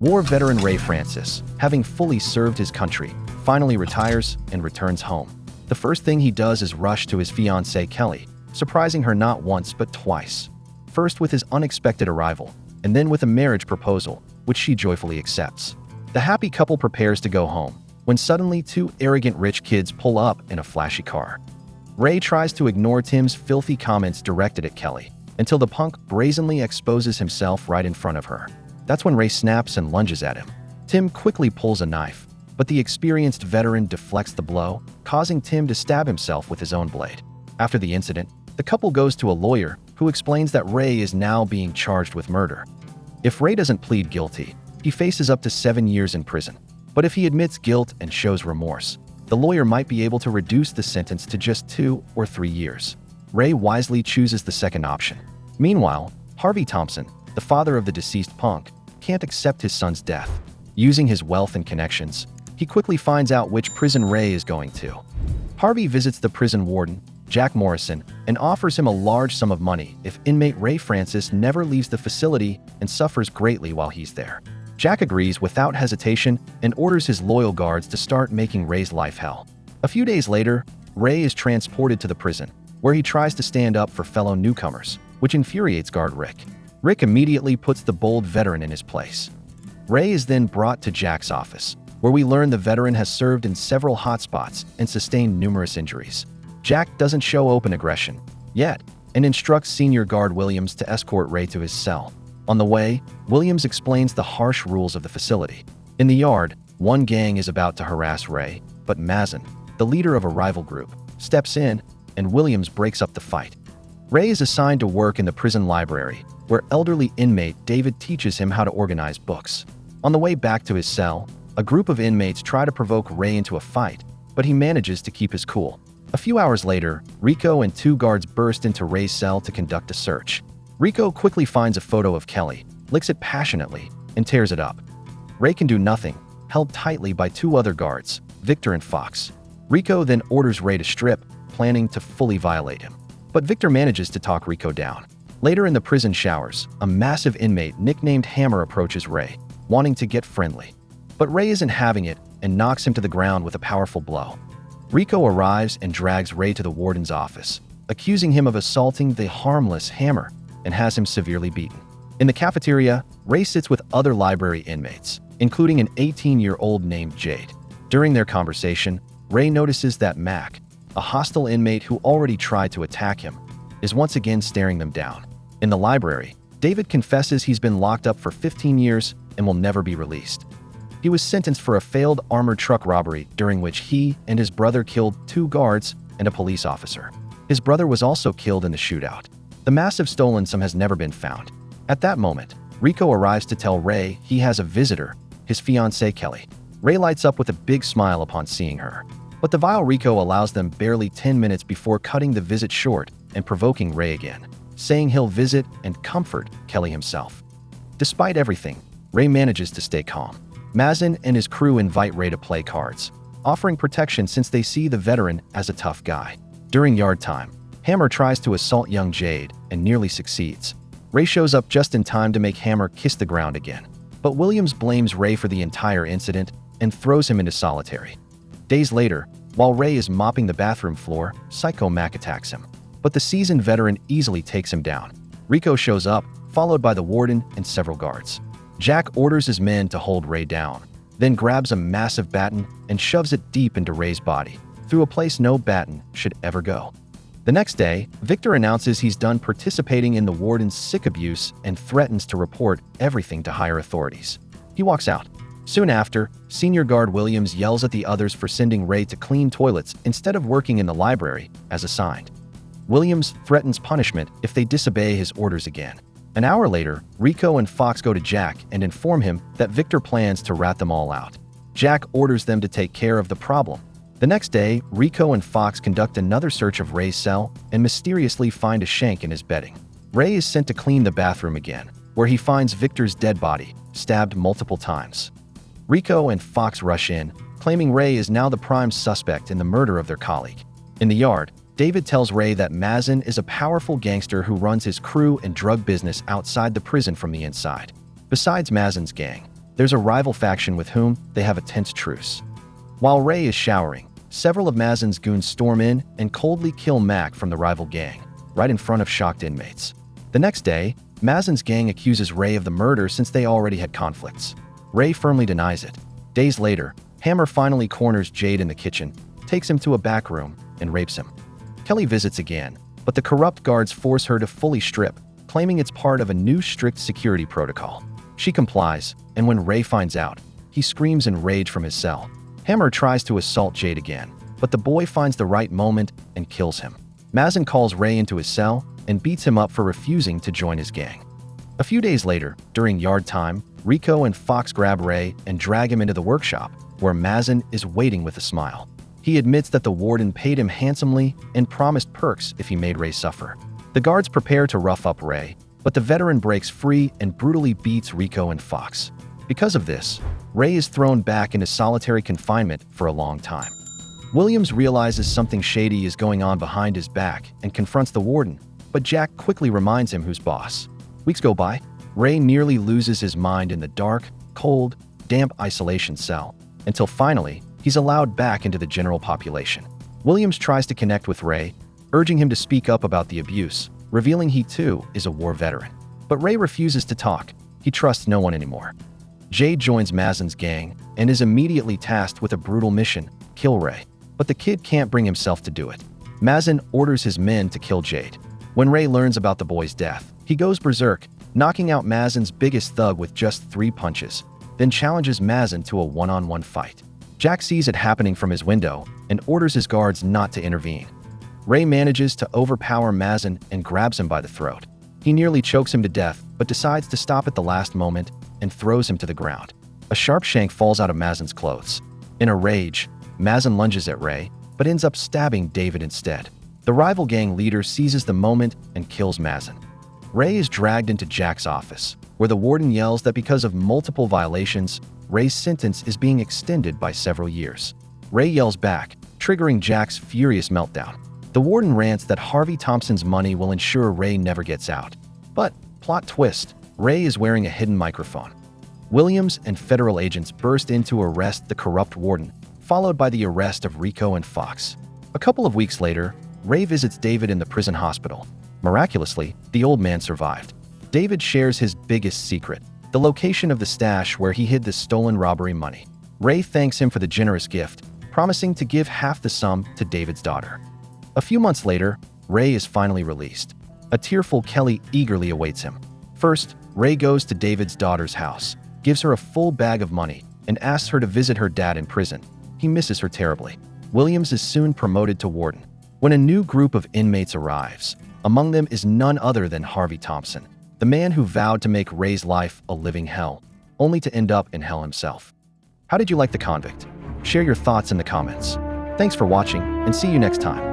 War veteran Ray Francis, having fully served his country, finally retires and returns home. The first thing he does is rush to his fiancée Kelly, surprising her not once but twice. First with his unexpected arrival, and then with a marriage proposal, which she joyfully accepts. The happy couple prepares to go home, when suddenly two arrogant rich kids pull up in a flashy car. Ray tries to ignore Tim's filthy comments directed at Kelly, until the punk brazenly exposes himself right in front of her. That's when Ray snaps and lunges at him. Tim quickly pulls a knife, but the experienced veteran deflects the blow, causing Tim to stab himself with his own blade. After the incident, the couple goes to a lawyer who explains that Ray is now being charged with murder. If Ray doesn't plead guilty, he faces up to 7 years in prison. But if he admits guilt and shows remorse, the lawyer might be able to reduce the sentence to just 2 or 3 years. Ray wisely chooses the second option. Meanwhile, Harvey Thompson, the father of the deceased punk, can't accept his son's death. Using his wealth and connections, he quickly finds out which prison Ray is going to. Harvey visits the prison warden, Jack Morrison, and offers him a large sum of money if inmate Ray Francis never leaves the facility and suffers greatly while he's there. Jack agrees without hesitation and orders his loyal guards to start making Ray's life hell. A few days later, Ray is transported to the prison, where he tries to stand up for fellow newcomers, which infuriates guard Rick. Rick immediately puts the bold veteran in his place. Ray is then brought to Jack's office, where we learn the veteran has served in several hotspots and sustained numerous injuries. Jack doesn't show open aggression yet and instructs senior guard Williams to escort Ray to his cell. On the way, Williams explains the harsh rules of the facility. In the yard, one gang is about to harass Ray, but Mazen, the leader of a rival group, steps in and Williams breaks up the fight. Ray is assigned to work in the prison library, where elderly inmate David teaches him how to organize books. On the way back to his cell, a group of inmates try to provoke Ray into a fight, but he manages to keep his cool. A few hours later, Rico and 2 guards burst into Ray's cell to conduct a search. Rico quickly finds a photo of Kelly, licks it passionately, and tears it up. Ray can do nothing, held tightly by 2 other guards, Victor and Fox. Rico then orders Ray to strip, planning to fully violate him. But Victor manages to talk Rico down. Later in the prison showers, a massive inmate nicknamed Hammer approaches Ray, wanting to get friendly. But Ray isn't having it and knocks him to the ground with a powerful blow. Rico arrives and drags Ray to the warden's office, accusing him of assaulting the harmless Hammer and has him severely beaten. In the cafeteria, Ray sits with other library inmates, including an 18-year-old named Jade. During their conversation, Ray notices that Mac, a hostile inmate who already tried to attack him, is once again staring them down. In the library, David confesses he's been locked up for 15 years and will never be released. He was sentenced for a failed armored truck robbery during which he and his brother killed 2 guards and a police officer. His brother was also killed in the shootout. The massive stolen sum has never been found. At that moment, Rico arrives to tell Ray he has a visitor, his fiancée Kelly. Ray lights up with a big smile upon seeing her. But the vile Rico allows them barely 10 minutes before cutting the visit short and provoking Ray again, saying he'll visit and comfort Kelly himself. Despite everything, Ray manages to stay calm. Mazen and his crew invite Ray to play cards, offering protection since they see the veteran as a tough guy. During yard time, Hammer tries to assault young Jade and nearly succeeds. Ray shows up just in time to make Hammer kiss the ground again. But Williams blames Ray for the entire incident and throws him into solitary. Days later, while Ray is mopping the bathroom floor, Psycho Mac attacks him. But the seasoned veteran easily takes him down. Rico shows up, followed by the warden and several guards. Jack orders his men to hold Ray down, then grabs a massive baton and shoves it deep into Ray's body, through a place no baton should ever go. The next day, Victor announces he's done participating in the warden's sick abuse and threatens to report everything to higher authorities. He walks out. Soon after, Senior Guard Williams yells at the others for sending Ray to clean toilets instead of working in the library, as assigned. Williams threatens punishment if they disobey his orders again. An hour later, Rico and Fox go to Jack and inform him that Victor plans to rat them all out. Jack orders them to take care of the problem. The next day, Rico and Fox conduct another search of Ray's cell and mysteriously find a shank in his bedding. Ray is sent to clean the bathroom again, where he finds Victor's dead body, stabbed multiple times. Rico and Fox rush in, claiming Ray is now the prime suspect in the murder of their colleague. In the yard, David tells Ray that Mazen is a powerful gangster who runs his crew and drug business outside the prison from the inside. Besides Mazen's gang, there's a rival faction with whom they have a tense truce. While Ray is showering, several of Mazen's goons storm in and coldly kill Mac from the rival gang, right in front of shocked inmates. The next day, Mazen's gang accuses Ray of the murder since they already had conflicts. Ray firmly denies it. Days later, Hammer finally corners Jade in the kitchen, takes him to a back room, and rapes him. Kelly visits again, but the corrupt guards force her to fully strip, claiming it's part of a new strict security protocol. She complies, and when Ray finds out, he screams in rage from his cell. Hammer tries to assault Jade again, but the boy finds the right moment and kills him. Mazen calls Ray into his cell and beats him up for refusing to join his gang. A few days later, during yard time, Rico and Fox grab Ray and drag him into the workshop, where Mazen is waiting with a smile. He admits that the warden paid him handsomely and promised perks if he made Ray suffer. The guards prepare to rough up Ray, but the veteran breaks free and brutally beats Rico and Fox. Because of this, Ray is thrown back into solitary confinement for a long time. Williams realizes something shady is going on behind his back and confronts the warden, but Jack quickly reminds him who's boss. Weeks go by. Ray nearly loses his mind in the dark, cold, damp isolation cell, until finally, he's allowed back into the general population. Williams tries to connect with Ray, urging him to speak up about the abuse, revealing he too is a war veteran. But Ray refuses to talk. He trusts no one anymore. Jade joins Mazen's gang and is immediately tasked with a brutal mission: kill Ray. But the kid can't bring himself to do it. Mazen orders his men to kill Jade. When Ray learns about the boy's death, he goes berserk, knocking out Mazen's biggest thug with just 3 punches, then challenges Mazen to a one-on-one fight. Jack sees it happening from his window and orders his guards not to intervene. Ray manages to overpower Mazen and grabs him by the throat. He nearly chokes him to death, but decides to stop at the last moment and throws him to the ground. A sharp shank falls out of Mazen's clothes. In a rage, Mazen lunges at Ray, but ends up stabbing David instead. The rival gang leader seizes the moment and kills Mazen. Ray is dragged into Jack's office, where the warden yells that because of multiple violations, Ray's sentence is being extended by several years. Ray yells back, triggering Jack's furious meltdown. The warden rants that Harvey Thompson's money will ensure Ray never gets out. But, plot twist, Ray is wearing a hidden microphone. Williams and federal agents burst in to arrest the corrupt warden, followed by the arrest of Rico and Fox. A couple of weeks later, Ray visits David in the prison hospital. Miraculously, the old man survived. David shares his biggest secret, the location of the stash where he hid the stolen robbery money. Ray thanks him for the generous gift, promising to give half the sum to David's daughter. A few months later, Ray is finally released. A tearful Kelly eagerly awaits him. First, Ray goes to David's daughter's house, gives her a full bag of money, and asks her to visit her dad in prison. He misses her terribly. Williams is soon promoted to warden. When a new group of inmates arrives, among them is none other than Harvey Thompson, the man who vowed to make Ray's life a living hell, only to end up in hell himself. How did you like The Convict? Share your thoughts in the comments. Thanks for watching, and see you next time.